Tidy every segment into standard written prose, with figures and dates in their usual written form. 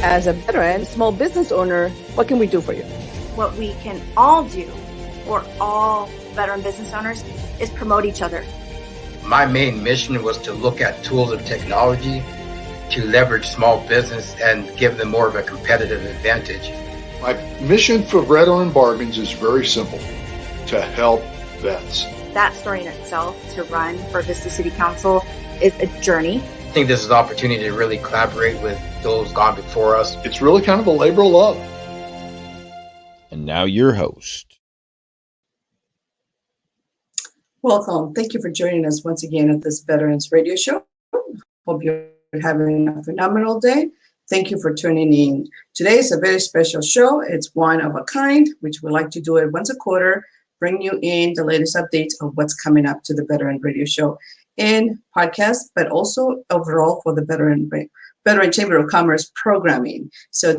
As a veteran, small business owner, what can we do for you? What we can all do, or all veteran business owners, is promote each other. My main mission was to look at tools of technology to leverage small business and give them more of a competitive advantage. My mission for Veteran Bargains is very simple: to help vets. That story in itself, to run for Vista City Council, is a journey. I think this is an opportunity to really collaborate with those gone before us. It's really kind of a labor of love. And now your host. Welcome. Thank you for joining us once again at this Veterans Radio Show. Hope you're having a phenomenal day. Thank you for tuning in. Today is a very special show. It's one of a kind, which we like to do it once a quarter, bring you in the latest updates of what's coming up to the Veteran Radio Show in podcast, but also overall for the Veteran Chamber of Commerce programming. So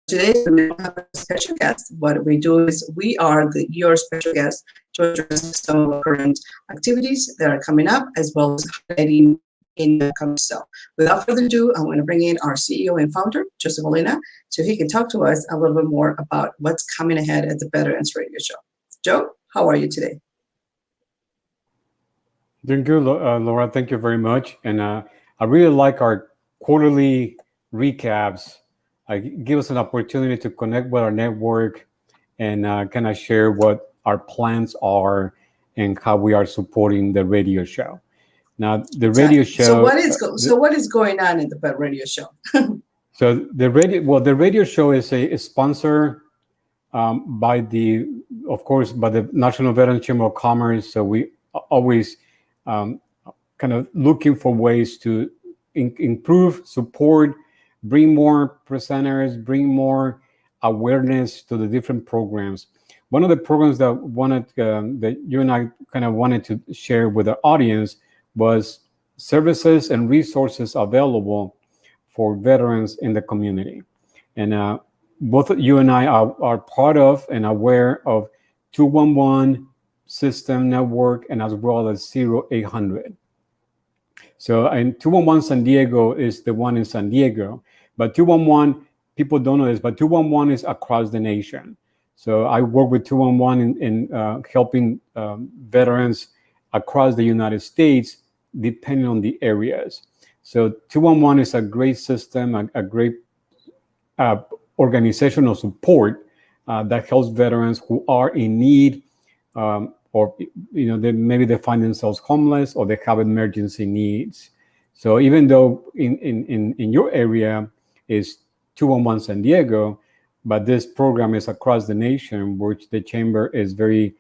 today we have a special guest. What we do is we are your special guest to address some of the current activities that are coming up, as well as highlighting in the coming stuff. Without further ado, I want to bring in our CEO and founder, Joseph Molina, so he can talk to us a little bit more about what's coming ahead at the Veterans Radio Show. Joe, how are you today? Doing good, Laura. Thank you very much. And I really like our quarterly recaps. Give us an opportunity to connect with our network and kind of share what our plans are and how we are supporting the radio show. Now, the radio show. So what is going on in the radio show? So the radio show is a sponsor by the National Veterans Chamber of Commerce. So we always kind of looking for ways to improve, support, bring more presenters, bring more awareness to the different programs. One of the programs that you and I kind of wanted to share with our audience was services and resources available for veterans in the community. And both you and I are part of and aware of 211 system network, and as well as 0800. So, and 211 San Diego is the one in San Diego, but 211, people don't know this, but 211 is across the nation. So I work with 211 in helping veterans across the United States, depending on the areas. So 211 is a great system, a great organizational support that helps veterans who are in need, or maybe they find themselves homeless, or they have emergency needs. So even though in your area is 211 San Diego, but this program is across the nation, which the Chamber is very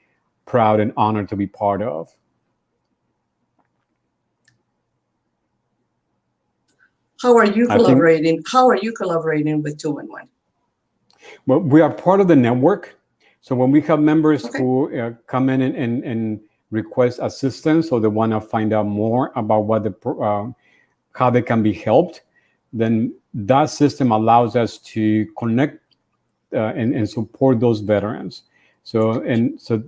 proud and honored to be part of. How are you collaborating? How are you collaborating with 211? Well, we are part of the network. So when we have members who come in and request assistance, or they want to find out more about what how they can be helped, then that system allows us to connect and support those veterans. So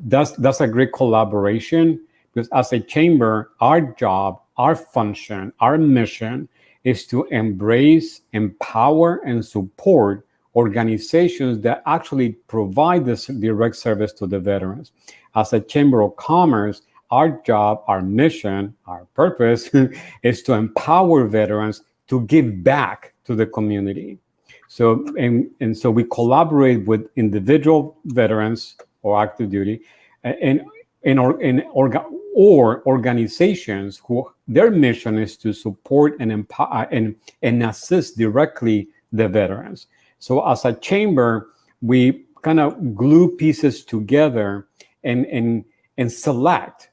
that's a great collaboration, because as a chamber, our job, our function, our mission is to embrace, empower, and support organizations that actually provide this direct service to the veterans. As a Chamber of Commerce, our job, our mission, our purpose is to empower veterans to give back to the community. So so we collaborate with individual veterans or active duty or organizations who their mission is to support and empower and assist directly the veterans. So as a chamber, we kind of glue pieces together and select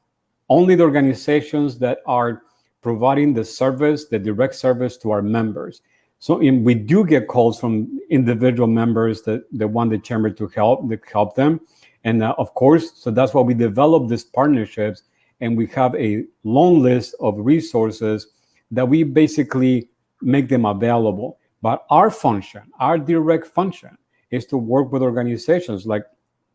only the organizations that are providing the service, the direct service to our members. So we do get calls from individual members that want the chamber to help them. And of course, so that's why we develop these partnerships, and we have a long list of resources that we basically make them available. But our function, our direct function, is to work with organizations like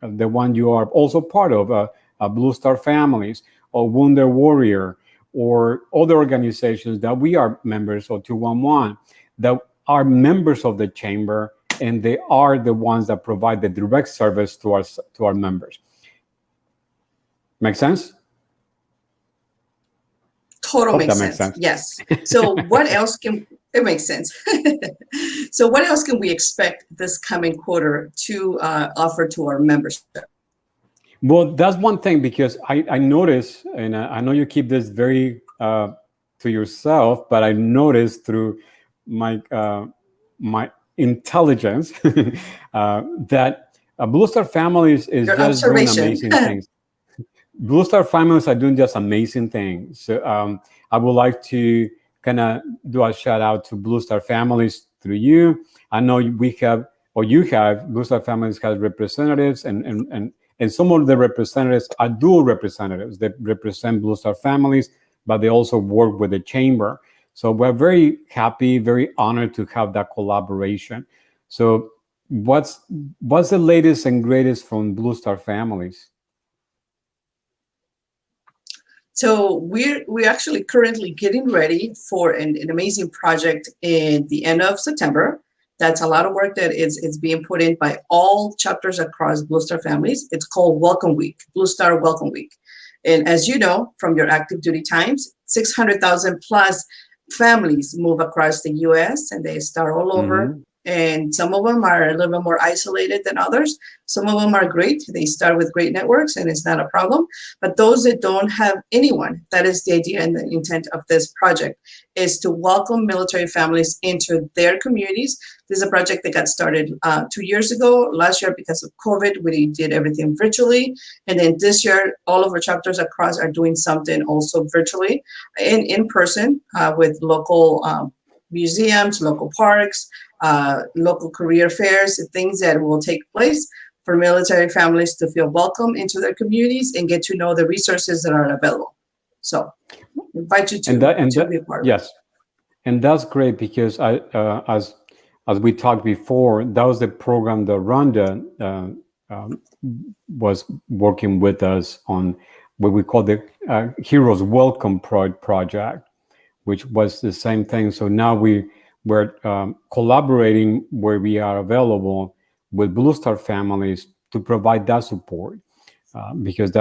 the one you are also part of, Blue Star Families, or Wounded Warrior, or other organizations that we are members of 211, that are members of the chamber, and they are the ones that provide the direct service to our members. Make sense? Total makes sense. Yes. So what else can, it makes sense. So what else can we expect this coming quarter to offer to our membership? Well, that's one thing, because I noticed, and I know you keep this very to yourself, but I noticed through my my intelligence that Blue Star Families is Your just doing observation. amazing things. Blue Star Families are doing just amazing things. So I would like to kind of do a shout out to Blue Star Families through you. I know we have, or you have, Blue Star Families has representatives, and some of the representatives are dual representatives that represent Blue Star Families, but they also work with the chamber. So we're very happy, very honored to have that collaboration. So what's the latest and greatest from Blue Star Families? So we're actually currently getting ready for an amazing project in the end of September. That's a lot of work that is being put in by all chapters across Blue Star Families. It's called Welcome Week, Blue Star Welcome Week. And as you know, from your active duty times, 600,000 plus families move across the U.S. and they start all over. Mm-hmm. And some of them are a little bit more isolated than others. Some of them are great. They start with great networks and it's not a problem. But those that don't have anyone, that is the idea and the intent of this project, is to welcome military families into their communities. This is a project that got started 2 years ago. Last year, because of COVID, we did everything virtually. And then this year, all of our chapters across are doing something also virtually and in person with local museums, local parks, local career fairs, things that will take place for military families to feel welcome into their communities and get to know the resources that are available. So I invite you to be a part of it. Yes, and that's great, because as we talked before, that was the program that Rhonda was working with us on, what we call the Heroes Welcome Project, which was the same thing. So now we're collaborating where we are available with Blue Star Families to provide that support, because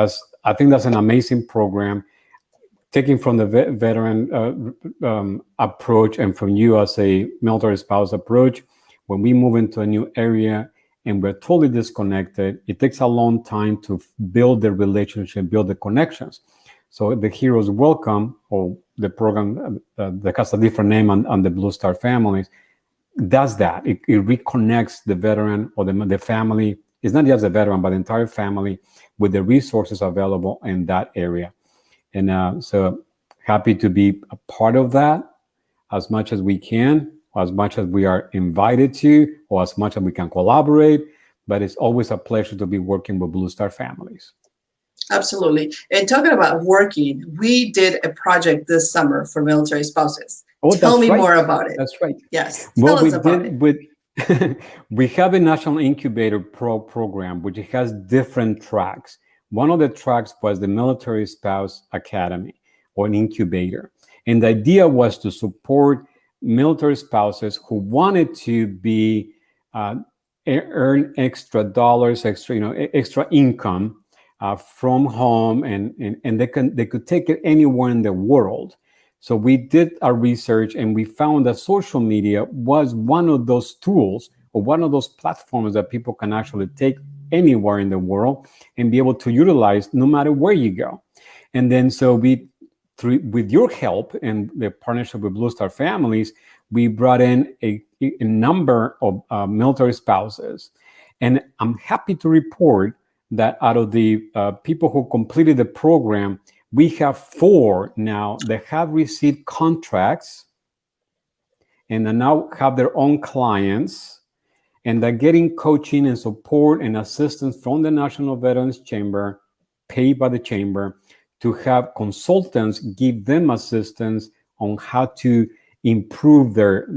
I think that's an amazing program, taking from the veteran approach and from you as a military spouse approach. When we move into a new area and we're totally disconnected, it takes a long time to build the relationship, build the connections. So the Heroes Welcome, or the program that has a different name on the Blue Star Families, does that. It reconnects the veteran or the family. It's not just the veteran, but the entire family with the resources available in that area. And so happy to be a part of that as much as we can, or as much as we are invited to, or as much as we can collaborate. But it's always a pleasure to be working with Blue Star Families. Absolutely. And talking about working, we did a project this summer for military spouses. Oh, Tell me more about it. That's right. Yes. Well, Tell us about it. We have a national incubator program, which has different tracks. One of the tracks was the Military Spouse Academy, or an incubator. And the idea was to support military spouses who wanted to be earn extra dollars, extra income from home, and they could take it anywhere in the world. So we did our research and we found that social media was one of those tools, or one of those platforms that people can actually take anywhere in the world and be able to utilize no matter where you go. And then so with your help and the partnership with Blue Star Families, we brought in a number of military spouses. And I'm happy to report that out of the people who completed the program, we have 4 now that have received contracts and that now have their own clients, and they're getting coaching and support and assistance from the National Veterans Chamber, paid by the chamber, to have consultants give them assistance on how to improve their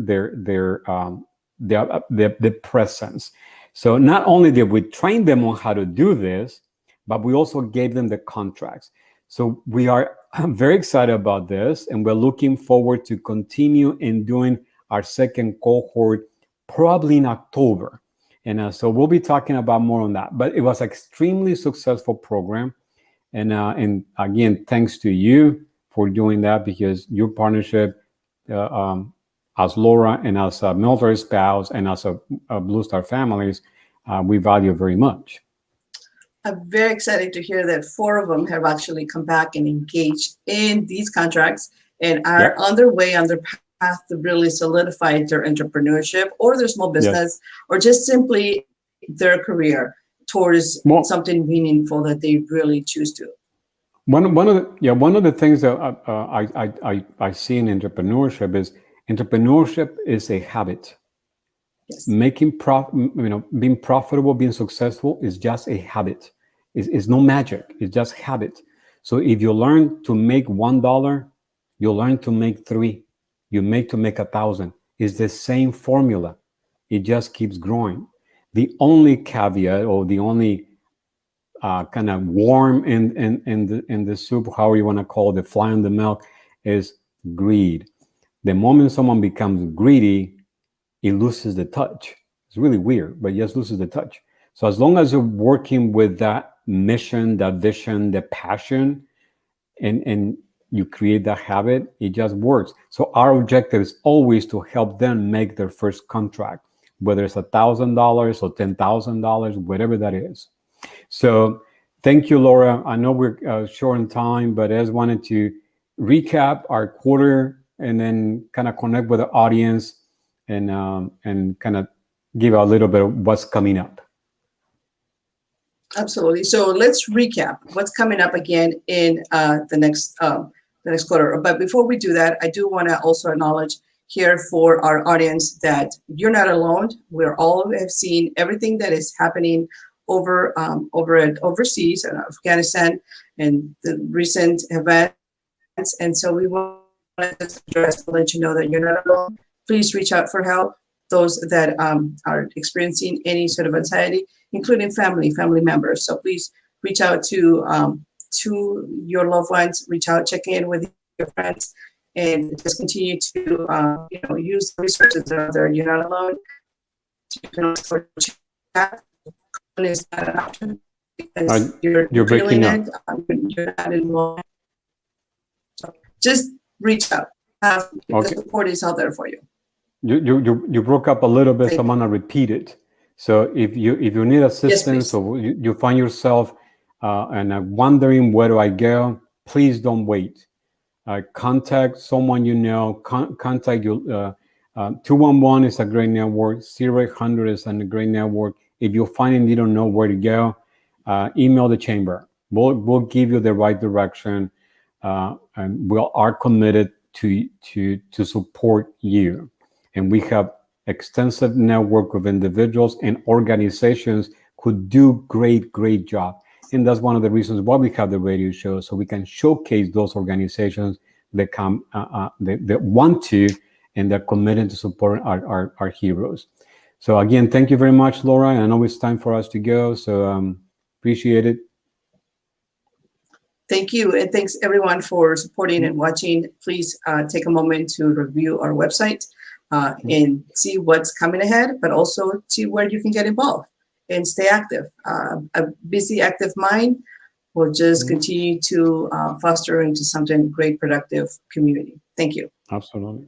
presence. So not only did we train them on how to do this, but we also gave them the contracts. So we are very excited about this, and we're looking forward to continue in doing our second cohort probably in October. And so we'll be talking about more on that. But it was an extremely successful program. And again, thanks to you for doing that, because your partnership as Laura and as a military spouse and as a Blue Star families, we value very much. I'm very excited to hear that 4 of them have actually come back and engaged in these contracts and are on their way, on their path to really solidify their entrepreneurship or their small business, or just simply their career towards something meaningful that they really choose to. One of the things that I see in entrepreneurship is a habit. Yes. Being profitable, being successful is just a habit. It's no magic. It's just habit. So if you learn to make $1, you learn to make 3. You make 1,000. It's the same formula. It just keeps growing. The only caveat, or the only kind of worm in the soup, however you want to call it, the fly in the milk, is greed. The moment someone becomes greedy, it loses the touch. It's really weird, but it just loses the touch. So as long as you're working with that mission, that vision, the passion, and you create that habit, it just works. So our objective is always to help them make their first contract, whether it's $1,000 or $10,000, whatever that is. So thank you, Laura. I know we're short on time, but I just wanted to recap our quarter and then kind of connect with the audience and kind of give a little bit of what's coming up. Absolutely. So let's recap what's coming up again in the next quarter. But before we do that, I do want to also acknowledge here for our audience that you're not alone. We're all have seen everything that is happening over overseas in Afghanistan and the recent events. And so we want to address to let you know that you're not alone. Please reach out for help. Those that are experiencing any sort of anxiety, including family members. So please reach out to your loved ones. Reach out, check in with your friends, and just continue to use the resources that are there. You're not alone. You can also chat. Is not an option because you're breaking up. You're not involved. So just reach out. The support is out there for you. You broke up a little bit, so I'm gonna repeat it. So if you need assistance, or you find yourself and wondering where do I go, please don't wait. Contact someone you know. Contact your 211 is a great network. 0800 is a great network. If you're finding you don't know where to go, email the chamber. We'll give you the right direction, and we are committed to support you. And we have extensive network of individuals and organizations who do great job. And that's one of the reasons why we have the radio show, so we can showcase those organizations that come that want to, and they're committed to support our heroes. So again, thank you very much, Laura. I know it's time for us to go, so appreciate it. Thank you, and thanks everyone for supporting and watching. Please take a moment to review our website and see what's coming ahead, but also see where you can get involved and stay active. A busy, active mind will just continue to foster into something great, productive community. Thank you. Absolutely.